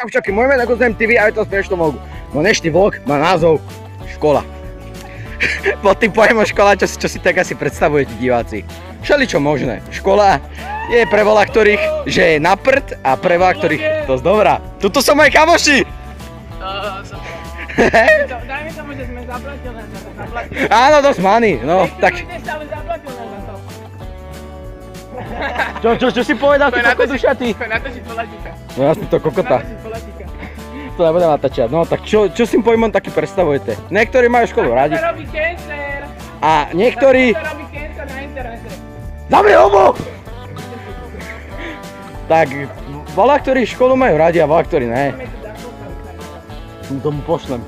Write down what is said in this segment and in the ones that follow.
Čaučaky, môj meno Guzem TV a je to smiešno vlogu. No dnešný vlog má názov Škola. Pod tým pojmom škola, čo si tak asi predstavujete diváci. Všeličo možné. Škola je pre veľa ktorých, že je na prd a pre veľa ktorých dosť dobrá. Tuto sú moji kamoši! Dajme tomu, že sme zaplatili na to. Áno, dosť money, no tak. Čo si povedal, ty kokodušatý? Natočiť polatika. No jasne, to kokota. Natočiť polatika. To nebudem natáčať. No tak čo si pojmom taký predstavujete? Niektorí majú školu radi. To robí cancer. A niektorí... To robí cancer na internete. Zavri hubu! Tak, veľa ktorí školu majú radi a veľa ktorí ne. Tomu pošlem.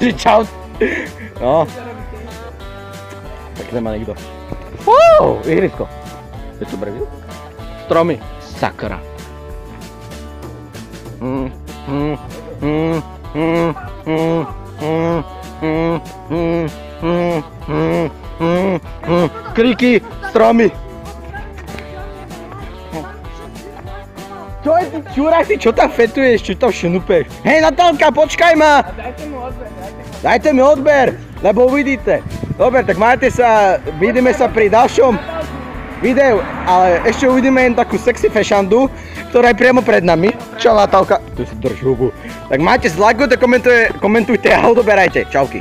Že čau. No. Tak nemá nikto. Ihrisko. Je tu brevil? Stromy. Sakra. Kriky, stromy. Čo je ty čurák, ty čo tam fetuješ, čo tam šnupeš? Hej Natálka, počkaj ma! Dajte mi odber, lebo uvidíte. Dobre, tak majte sa, vidíme sa pri ďalšom videu, ale ešte uvidíme jen takú sexy fešandu, ktorá je priamo pred nami. Čau Natálka, tu si drž hubu. Tak majte, lajkujte, komentujte a odoberajte. Čauky.